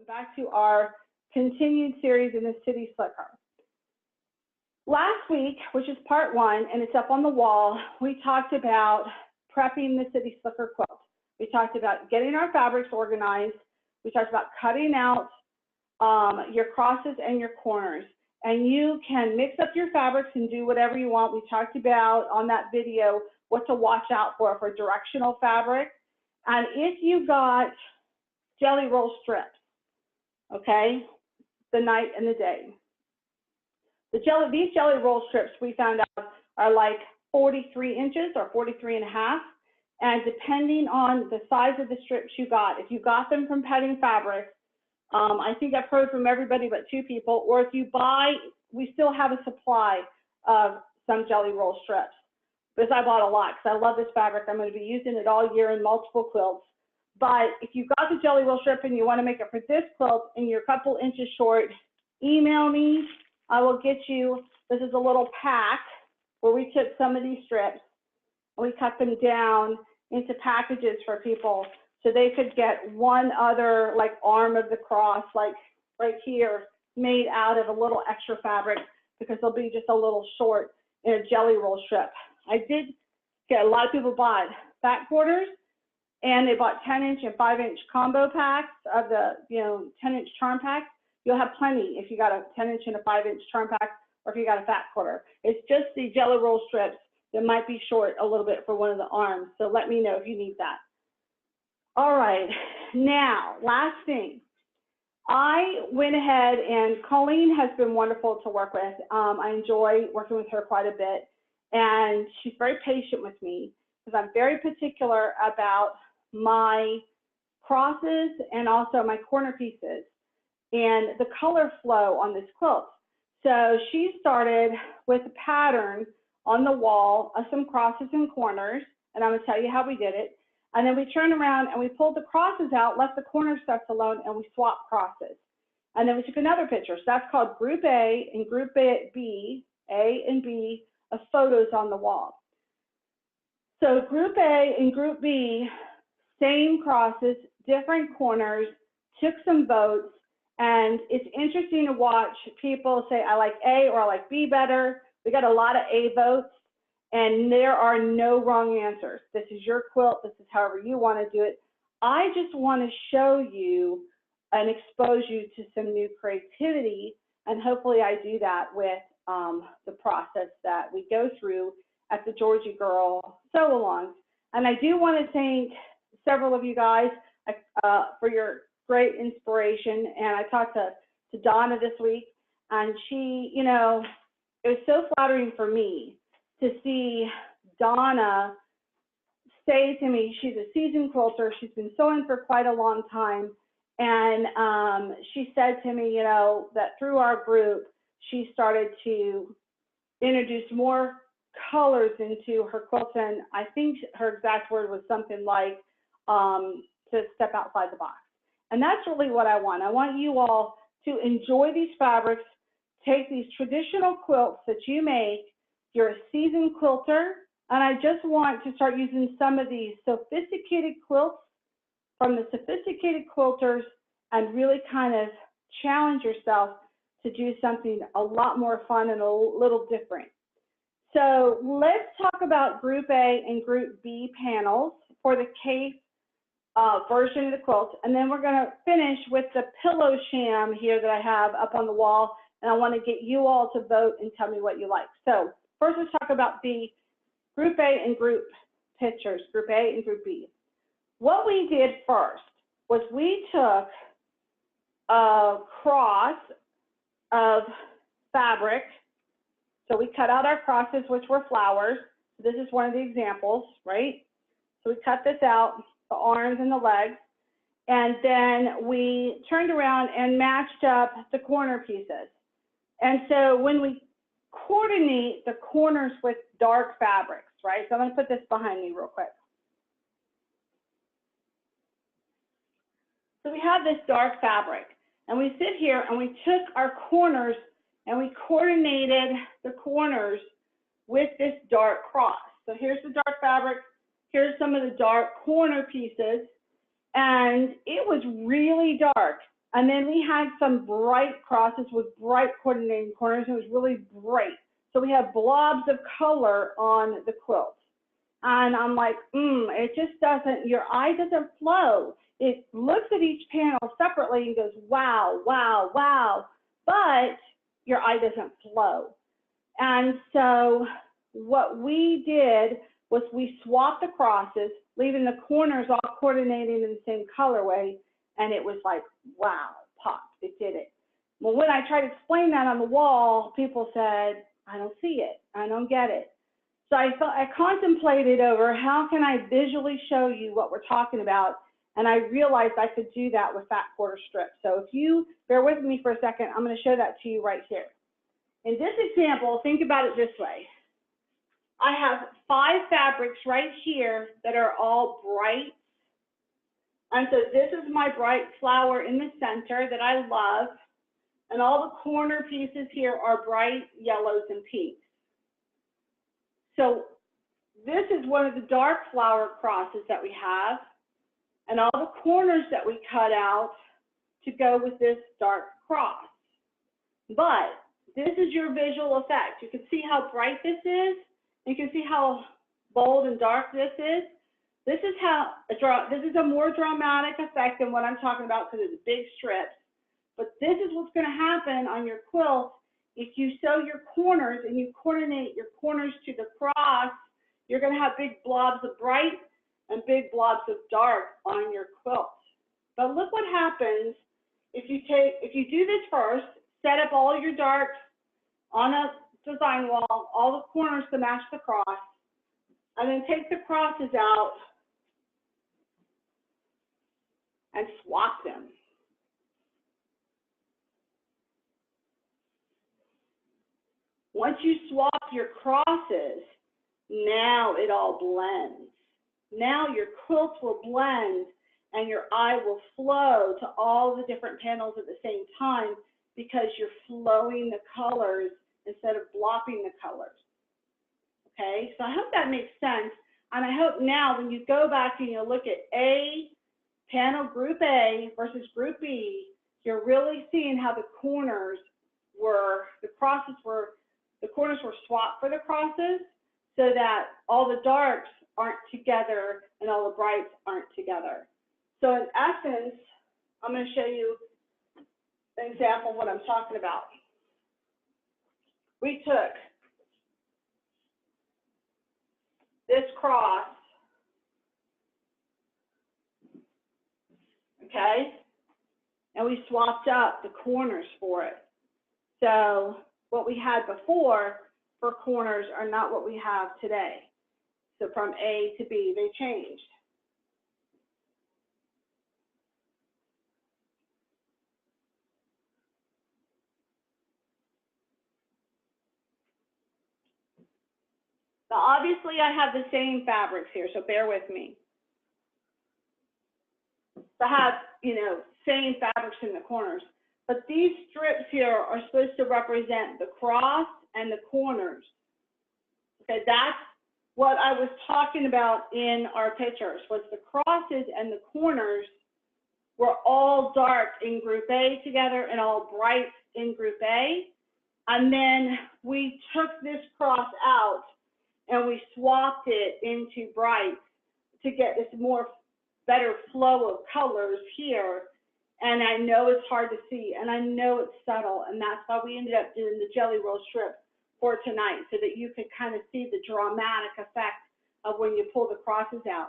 back to our continued series in the City Slicker. Last week, which is part 1, and it's up on the wall, we talked about prepping the City Slicker quilt. We talked about getting our fabrics organized. We talked about cutting out your crosses and your corners. And you can mix up your fabrics and do whatever you want. We talked about on that video what to watch out for directional fabric. And if you got jelly roll strips, okay, the night and the day. These jelly roll strips we found out are like 43 inches or 43.5. And depending on the size of the strips you got, if you got them from Petting Fabrics, I think I've heard from everybody but 2 people, or if you buy, we still have a supply of some jelly roll strips, because I bought a lot because I love this fabric. I'm going to be using it all year in multiple quilts. But if you got the jelly roll strip and you want to make it for this quilt and you're a couple inches short, email me. I will get you, this is a little pack where we took some of these strips and we cut them down into packages for people so they could get one other like arm of the cross, like right here, made out of a little extra fabric because they'll be just a little short in a jelly roll strip. I did get a lot of people bought back quarters, and they bought 10-inch and 5-inch combo packs of the 10-inch charm packs. You'll have plenty if you got a 10-inch and a 5-inch charm pack, or if you got a fat quarter. It's just the jelly roll strips that might be short a little bit for one of the arms. So let me know if you need that. All right, now, last thing. I went ahead, and Colleen has been wonderful to work with. I enjoy working with her quite a bit, and she's very patient with me because I'm very particular about my crosses and also my corner pieces and the color flow on this quilt. So she started with a pattern on the wall of some crosses and corners, and I'm going to tell you how we did it. And then we turned around and we pulled the crosses out, left the corner stuff alone, and we swapped crosses. And then we took another picture. So that's called Group A and Group B, A and B, of photos on the wall. So Group A and Group B, same crosses, different corners, took some votes. And it's interesting to watch people say, I like A or I like B better. We got a lot of A votes. And there are no wrong answers. This is your quilt. This is however you want to do it. I just want to show you and expose you to some new creativity. And hopefully I do that with the process that we go through at the Georgie Girl sew-alongs. And I do want to thank several of you guys for your great inspiration. And I talked to Donna this week, and she, it was so flattering for me to see Donna say to me, she's a seasoned quilter, she's been sewing for quite a long time, and she said to me, that through our group, she started to introduce more colors into her quilts, and I think her exact word was something like to step outside the box. And that's really what I want. I want you all to enjoy these fabrics, take these traditional quilts that you make. You're a seasoned quilter, and I just want to start using some of these sophisticated quilts from the sophisticated quilters and really kind of challenge yourself to do something a lot more fun and a little different. So let's talk about Group A and Group B panels for the case version of the quilt, and then we're going to finish with the pillow sham here that I have up on the wall, and I want to get you all to vote and tell me what you like. So first, let's talk about the Group A and Group pictures, Group A and Group B. What we did first was we took a cross of fabric. So we cut out our crosses, which were flowers. This is one of the examples, right? So we cut this out, the arms and the legs, and then we turned around and matched up the corner pieces. And so when we coordinate the corners with dark fabrics, right? So I'm going to put this behind me real quick. So we have this dark fabric, and we sit here and we took our corners and we coordinated the corners with this dark cross. So here's the dark fabric, here's some of the dark corner pieces, and it was really dark. And then we had some bright crosses with bright coordinating corners. It was really bright. So we have blobs of color on the quilt. And I'm like, it just doesn't, your eye doesn't flow. It looks at each panel separately and goes, wow, wow, wow. But your eye doesn't flow. And so what we did was we swapped the crosses, leaving the corners all coordinating in the same colorway. And it was like, wow, pop, it did it. Well, when I tried to explain that on the wall, people said, I don't see it. I don't get it. So I contemplated over how can I visually show you what we're talking about, and I realized I could do that with fat quarter strips. So if you bear with me for a second, I'm going to show that to you right here. In this example, think about it this way. I have 5 fabrics right here that are all bright. And so this is my bright flower in the center that I love. And all the corner pieces here are bright yellows and pinks. So this is one of the dark flower crosses that we have. And all the corners that we cut out to go with this dark cross. But this is your visual effect. You can see how bright this is. You can see how bold and dark this is. This is a more dramatic effect than what I'm talking about because it's big strips. But this is what's going to happen on your quilt. If you sew your corners and you coordinate your corners to the cross, you're going to have big blobs of bright and big blobs of dark on your quilt. But look what happens if you do this first, set up all your darks on a design wall, all the corners to match the cross, and then take the crosses out and swap them. Once you swap your crosses, now it all blends. Now your quilt will blend and your eye will flow to all the different panels at the same time because you're flowing the colors instead of blopping the colors. Okay, so I hope that makes sense. And I hope now when you go back and you look at A, panel group A versus group B, you're really seeing how the corners were, the corners were swapped for the crosses so that all the darks aren't together and all the brights aren't together. So in essence, I'm going to show you an example of what I'm talking about. We took this cross, okay, and we swapped up the corners for it. So what we had before for corners are not what we have today. So from A to B, they changed. Now, obviously, I have the same fabrics here, so bear with me. So I have, same fabrics in the corners. But these strips here are supposed to represent the cross and the corners. Okay, that's what I was talking about in our pictures, was the crosses and the corners were all dark in group A together and all bright in group A. And then we took this cross out and we swapped it into bright to get this better flow of colors here. And I know it's hard to see, and I know it's subtle, and that's why we ended up doing the jelly roll strip for tonight, so that you could kind of see the dramatic effect of when you pull the crosses out.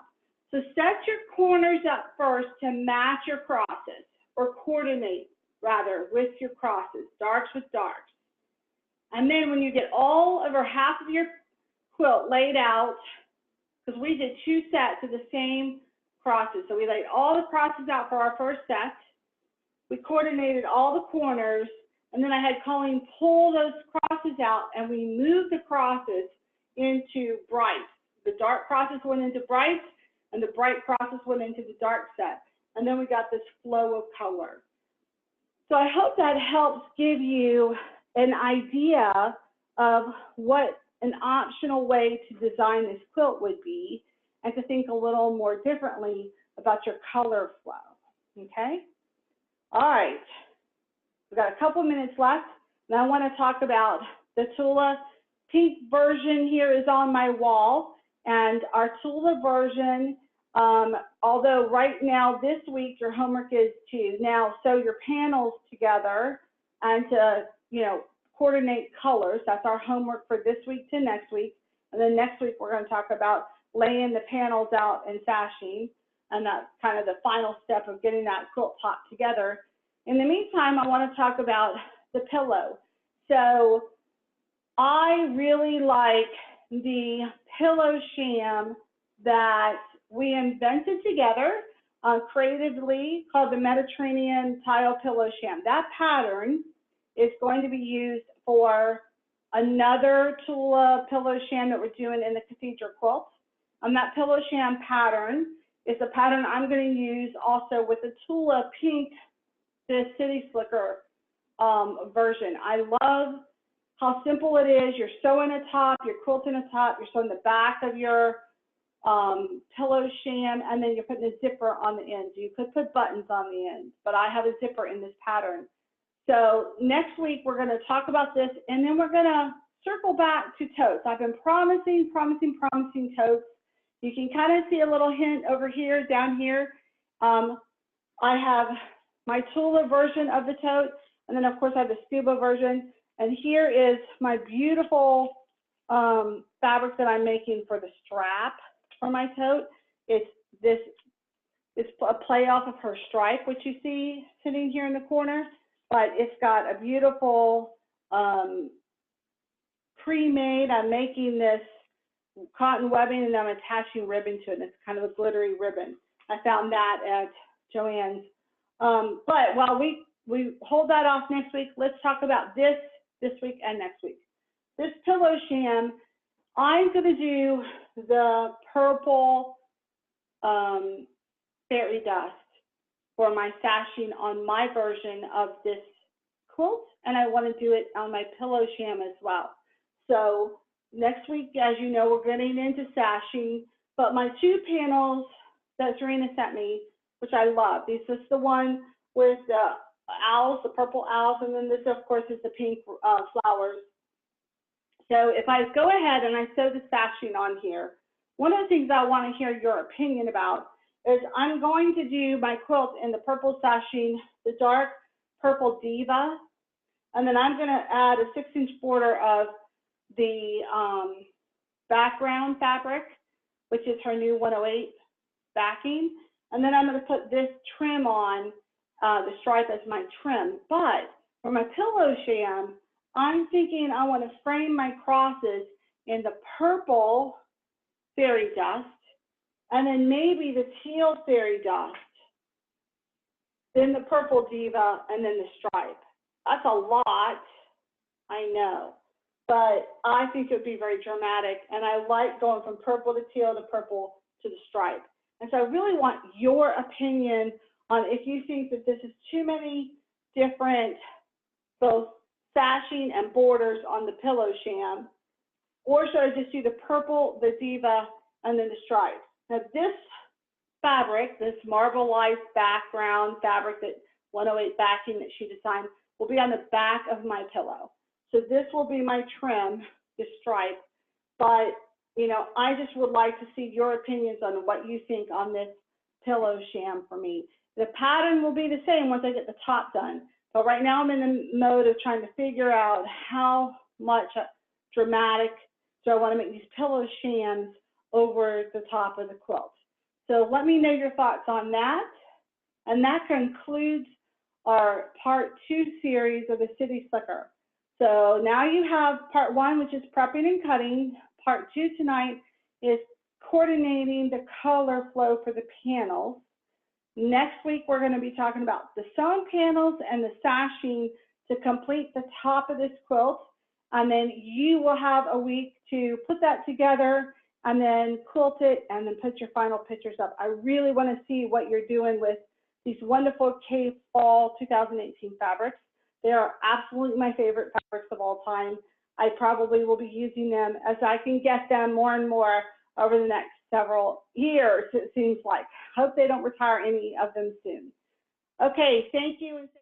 So set your corners up first to match your crosses, or coordinate, rather, with your crosses, darks with darks. And then when you get all over half of your quilt laid out, because we did 2 sets of the same crosses. So we laid all the crosses out for our first set. We coordinated all the corners, and then I had Colleen pull those crosses out, and we moved the crosses into brights. The dark crosses went into brights, and the bright crosses went into the dark set. And then we got this flow of color. So I hope that helps give you an idea of what an optional way to design this quilt would be, and to think a little more differently about your color flow, okay? All right, we've got a couple minutes left. Now I want to talk about the Tula pink version. Here is on my wall, and our Tula version, although right now this week your homework is to now sew your panels together and to, you know, coordinate colors. That's our homework for this week to next week. And then next week we're going to talk about laying the panels out and sashing, and that's kind of the final step of getting that quilt top together. In the meantime, I want to talk about the pillow. So I really like the pillow sham that we invented together creatively, called the Mediterranean Tile Pillow Sham. That pattern is going to be used for another Tula pillow sham that we're doing in the Cathedral quilt. That pillow sham pattern is the pattern I'm going to use also with the Tula pink, the City Slicker version. I love how simple it is. You're sewing a top, you're quilting a top, you're sewing the back of your pillow sham, and then you're putting a zipper on the end. You could put buttons on the end, but I have a zipper in this pattern. So next week we're going to talk about this, and then we're going to circle back to totes. I've been promising totes. You can kind of see a little hint over here, down here. I have my Tula version of the tote, and then of course I have the scuba version. And here is my beautiful fabric that I'm making for the strap for my tote. It's a play off of her stripe, which you see sitting here in the corner, but it's got a beautiful pre-made. I'm making this cotton webbing and I'm attaching ribbon to it, and it's kind of a glittery ribbon. I found that at Joann's. But while we hold that off next week, let's talk about this week and next week. This pillow sham, I'm going to do the purple fairy dust for my sashing on my version of this quilt, and I want to do it on my pillow sham as well. So next week, as you know, we're getting into sashing, but my two panels that Serena sent me, which I love, this is the one with the owls, the purple owls, and then this, of course, is the pink flowers. So if I go ahead and I sew the sashing on here, one of the things I want to hear your opinion about is I'm going to do my quilt in the purple sashing, the dark purple diva, and then I'm going to add a 6-inch border of the background fabric, which is her new 108 backing, and then I'm going to put this trim on, the stripe as my trim. But for my pillow sham, I'm thinking I want to frame my crosses in the purple fairy dust, and then maybe the teal fairy dust, then the purple diva, and then the stripe. That's a lot, I know, but I think it would be very dramatic, and I like going from purple to teal to purple to the stripe. And so I really want your opinion on if you think that this is too many different both sashing and borders on the pillow sham, or should I just do the purple, the diva, and then the stripe? Now this fabric, this marbleized background fabric, that 108 backing that she designed, will be on the back of my pillow. So this will be my trim, the stripe, but you know, I just would like to see your opinions on what you think on this pillow sham for me. The pattern will be the same once I get the top done, but right now I'm in the mode of trying to figure out how much dramatic do I want to make these pillow shams over the top of the quilt. So let me know your thoughts on that. And that concludes our part 2 series of the City Slicker. So now you have part 1, which is prepping and cutting. Part 2 tonight is coordinating the color flow for the panels. Next week, we're going to be talking about the sewn panels and the sashing to complete the top of this quilt. And then you will have a week to put that together and then quilt it and then put your final pictures up. I really want to see what you're doing with these wonderful Kaffe Fall 2018 fabrics. They are absolutely my favorite fabrics of all time. I probably will be using them as I can get them more and more over the next several years, it seems like. Hope they don't retire any of them soon. Okay, thank you.